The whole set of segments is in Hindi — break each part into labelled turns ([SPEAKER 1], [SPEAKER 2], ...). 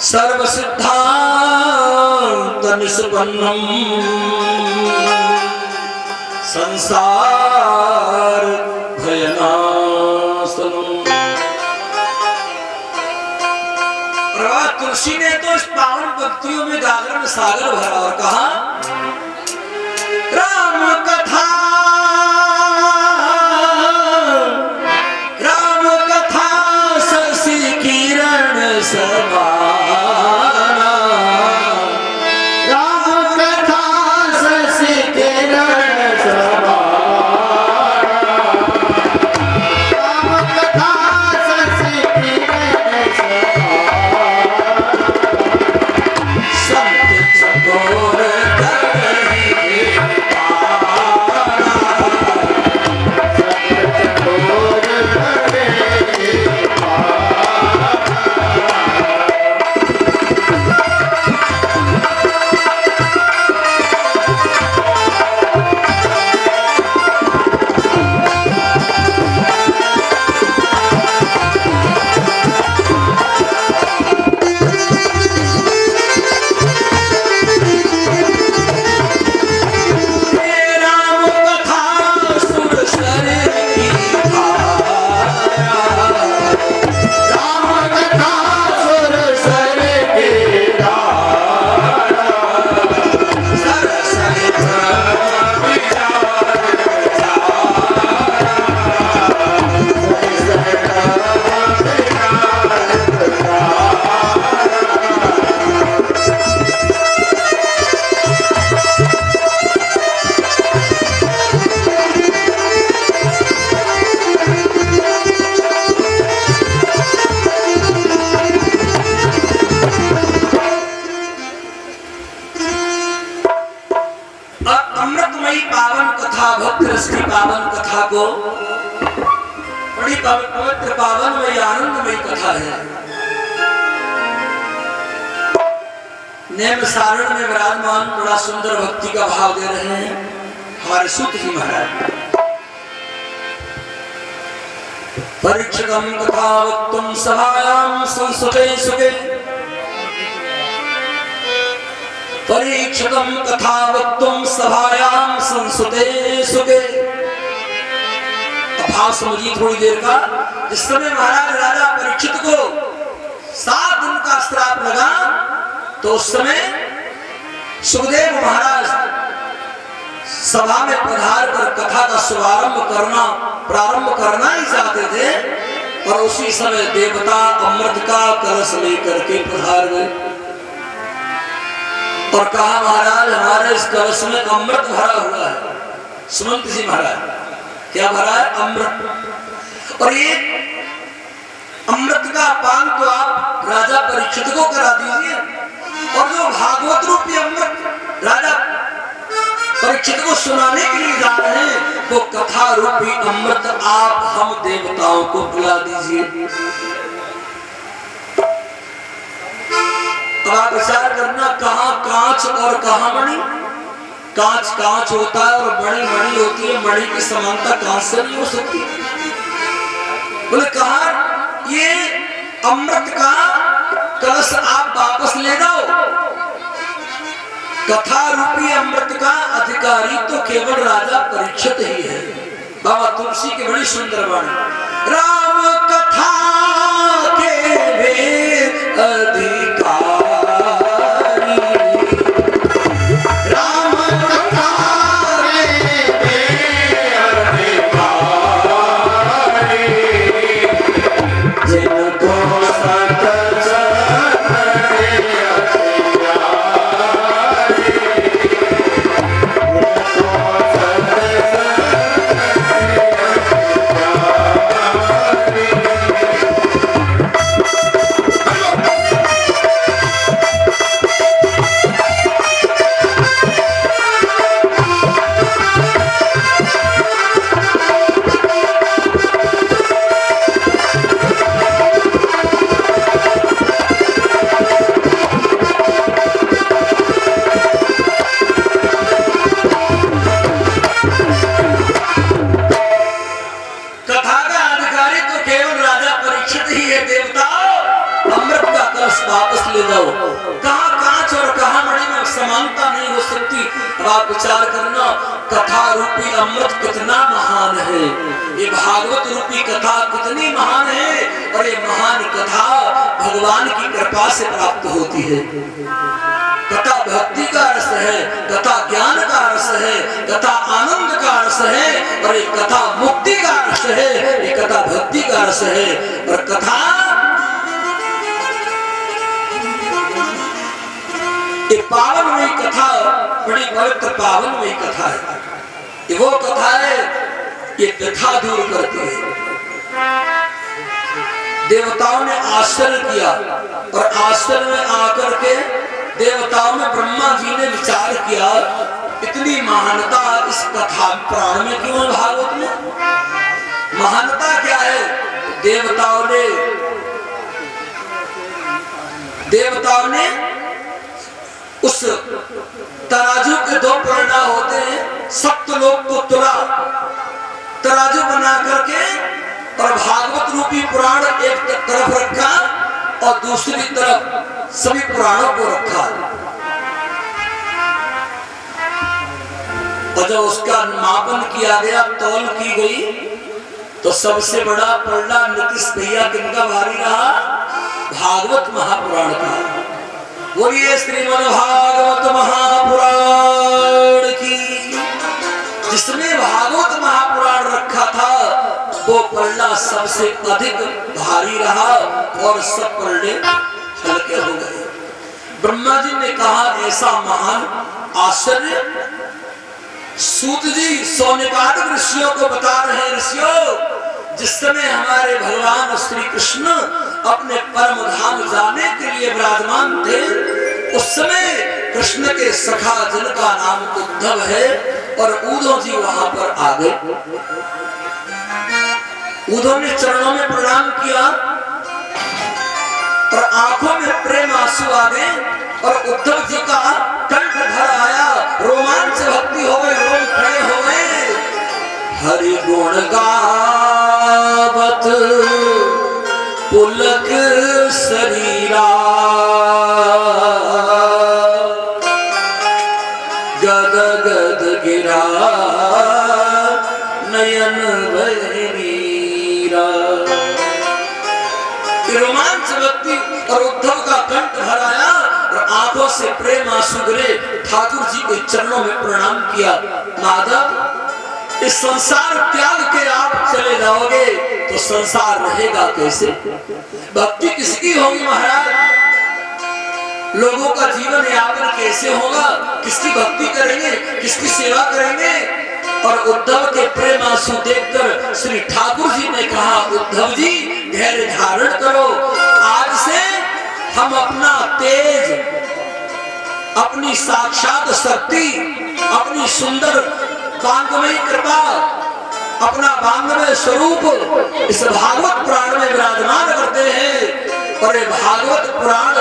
[SPEAKER 1] सर्वसिद्धांत निष्पन्नम संसार भयनाशनम। तुलसी ने तो इस पावन पंक्तियों में गागर में सागर भरा और कहा राम कथा शशि किरण समाना।
[SPEAKER 2] राम कथा शशि किरण समाना। राम कथा शशि किरण समाना।
[SPEAKER 1] संत चकोर करहि पाना।
[SPEAKER 2] संत चकोर करहि
[SPEAKER 1] राम कथा सुर सर की धारा।
[SPEAKER 2] राम कथा सुर सर की धारा।
[SPEAKER 1] सरसरित विचार अमृतमयी पावन कथा, भक्त रस की पावन कथा को बड़ी पवित्र पावनमयी आनंदमयी कथा है। नेम सारण में विराजमान बड़ा सुंदर भक्ति का भाव दे रहे हैं हमारे सूत जी महाराज। परीक्षकम कथा वक्तुम सभायाम संसुते सुखे। परीक्षकम कथा वक्तुम सभायाम संसुते सुखे। भाव समझिए थोड़ी देर का। जिस समय महाराज राजा परीक्षित को 7 दिन का श्राप लगा तो उस समय सुखदेव महाराज सभा में पधार कर कथा का प्रारंभ करना ही चाहते थे और उसी समय देवता अमृत का कलश लेकर के पधार गए और कहा महाराज हमारे इस कलश में अमृत भरा हुआ है। सुमंत जी महाराज क्या भरा है? अमृत। और ये अमृत का पान तो आप राजा परीक्षित को करा दीजिए और जो भागवत रूपी अमृत राजा परीक्षित को सुनाने के लिए जा रहे हैं वो कथा रूपी अमृत आप हम देवताओं को पिला दीजिए। तो आप विचार करना कहाँ कांच और कहाँ मणि। कांच कांच होता है और मणि मणि होती है। मणि की समानता कांच से नहीं हो सकती। बोले कहा ये अमृत का कलश आप वापस ले जाओ। कथा रूपी अमृत का अधिकारी तो केवल राजा परीक्षित ही है। बाबा तुलसी की बड़ी सुंदर वाणी। राम कथा के वेद अधिकारी।
[SPEAKER 2] राम कथा के वेद अधिकारी।
[SPEAKER 1] जिनको सत वापस ले जाओ। कहाँ कांच और कहाँ मणि में समानता नहीं हो सकती। अब आप विचार करना, कथा रूपी अमृत कितना महान है, ये भागवत रूपी कथा कितनी महान है। और ये महान कथा भगवान की कृपा से प्राप्त होती है। कथा भक्ति का रस है, कथा ज्ञान का रस है, कथा आनंद का रस है, और ये कथा मुक्ति का रस है, ये कथा भक्ति का रस है। और कथा ये पावनमयी कथा, बड़ी पवित्र पावनमयी कथा है। ये वो कथा है, ये व्यथा दूर करती है। देवताओं ने आश्चर्य किया, और आश्चर्य में आकर के देवताओं में ब्रह्मा जी ने विचार किया, इतनी महानता इस कथा पुराण में क्यों है? भागवत में महानता क्या है? देवताओं ने उस तराजू के दो पलड़ा होते हैं, सप्तलोक को तुला तराजू बना करके, और भागवत रूपी पुराण एक तरफ रखा और दूसरी तरफ सभी पुराणों को रखा। और जब उसका मापन किया गया, तौल की गई, तो सबसे बड़ा पलड़ा नीतीश भैया किनका भारी रहा? भागवत महापुराण का। बोलिए श्रीमद् भागवत महापुराण की। जिसमें भागवत महापुराण रखा था, वो पलड़ा सबसे अधिक भारी रहा, और सब पलड़े हल्के हो गए। ब्रह्मा जी ने कहा, ऐसा महान आश्चर्य सूत जी सौनकाद ऋषियों को बता रहे हैं। ऋषियों, जिस समय हमारे भगवान श्री कृष्ण अपने परम धाम जाने के लिए विराजमान थे, उस समय कृष्ण के सखा जिनका नाम उद्धव है, और उद्धव जी वहां पर आ गए। उद्धव ने चरणों में प्रणाम किया, और आंखों में प्रेम आंसू आ गए, और उद्धव जी का कंठ भर आया, रोमांच भक्ति हो गई, रोम खड़े हो गए। हरि गुण गावत पुलक शरीरा, गद गद गिरा नयन वीरा। रोमांच भक्ति और उद्धव का कंठ भर आया, और आंखों से प्रेम आंसू गिरे। ठाकुर जी के चरणों में प्रणाम किया। माधव, इस संसार त्याग के आप चले जाओगे तो संसार रहेगा कैसे? भक्ति किसकी होगी महाराज? लोगों का जीवन यापन कैसे होगा? किसकी भक्ति करेंगे, किसकी सेवा करेंगे? और उद्धव के प्रेम आंसू देखकर श्री ठाकुर जी ने कहा, उद्धव जी धैर्य धारण करो। आज से हम अपना तेज, अपनी साक्षात शक्ति, अपनी सुंदर बांगमयी कृपा, अपना बांगमय स्वरूप इस भागवत पुराण में विराजमान करते हैं। और ये भागवत पुराण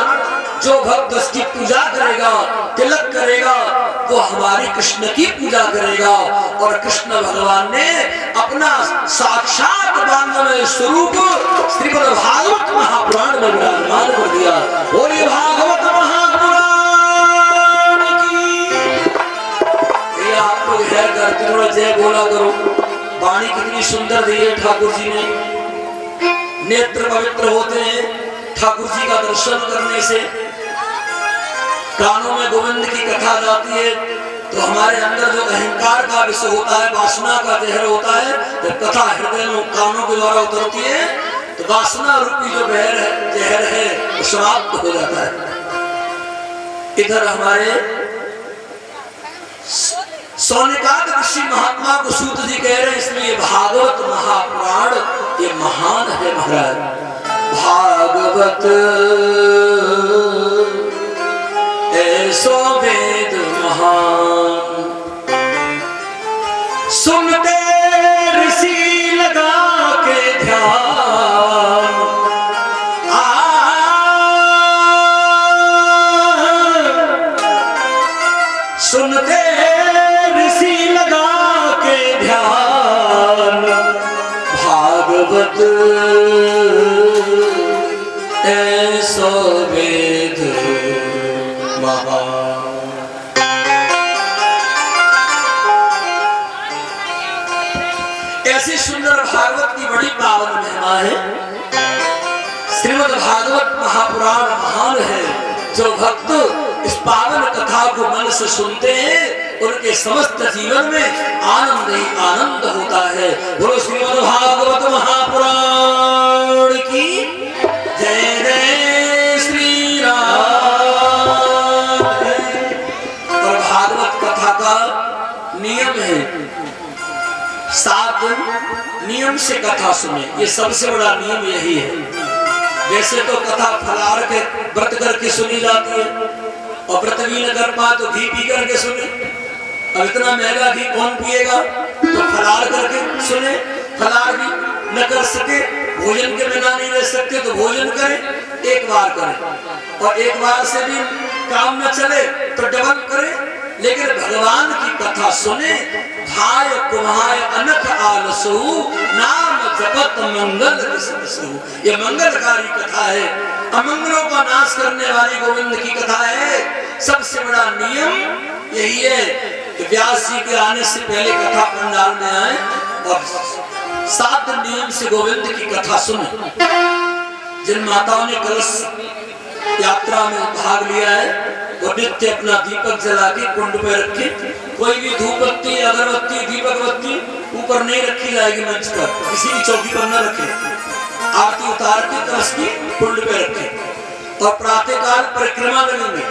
[SPEAKER 1] जो भक्त उसकी पूजा करेगा, तिलक करेगा, वो हमारी कृष्ण की पूजा करेगा। और कृष्ण भगवान ने अपना साक्षात बांगमय स्वरूप श्रीमद् भागवत महापुराण में विराजमान कर दिया। बोलिए भागवत महापुराण की। ये आप लोग है करते, थोड़ा जय बोला करो। वाणी कितनी सुंदर दी है ठाकुर जी ने। नेत्र पवित्र होते हैं ठाकुर जी का दर्शन करने से। कानों में गोविंद की कथा जाती है तो हमारे अंदर जो अहंकार का विषय होता है, वासना का जहर होता है, जब कथा हृदय में कानों के द्वारा उतरती है तो वासना रूपी जो जहर है वो समाप्त हो जाता है। इधर हमारे सौनिकाद ऋषि महात्मा को सूत जी कह रहे हैं, इसलिए भागवत महापुराण ये महान है महाराज। भागवत ऐसो वेद महान, सुनते ऋषि लगा के ध्यान। सुनते ऋषि लगा के ध्यान। भागवत ऐसो वेद जो भक्त इस पावन कथा को मन से सुनते हैं उनके समस्त जीवन में आनंद ही आनंद होता है। बोलो श्रीमद् भागवत महापुराण की जय जय श्री राम। और भागवत कथा का नियम है 7 दिन नियम से कथा सुने, ये सबसे बड़ा नियम यही है। वैसे तो कथा फलाहार के व्रत करके सुनी जाती है और व्रत भी न कर पाए तो घी पी करके सुने। अब इतना महंगा घी कौन पिएगा, तो फलाहार करके सुने। फलाहार भी न कर सके, भोजन के बिना नहीं रह सकते तो भोजन करें, एक बार करें। और एक बार से भी काम न चले तो डबल करें, लेकिन भगवान की कथा सुने। भाय कुम्हाय अनख आलसु नाम जपत मंगल रससु। ये मंगलकारी कथा है, अमंगलों का नाश करने वाली गोविंद की कथा है। सबसे बड़ा नियम यही है कि व्यास जी के आने से पहले कथा पंडाल में आए और 7 नियम से गोविंद की कथा सुने। जिन माताओं ने कलश यात्रा में भाग लिया है वो नित्य अपना दीपक जला के कुंड पे रखे। कोई भी धूप बत्ती, अगरबत्ती, दीपक बत्ती ऊपर नहीं रखी जाएगी मंच पर, किसी भी चौकी पर न रखे। आरती उतार के कलश की कुंड पे रखे और प्रातः काल परिक्रमा करेंगे।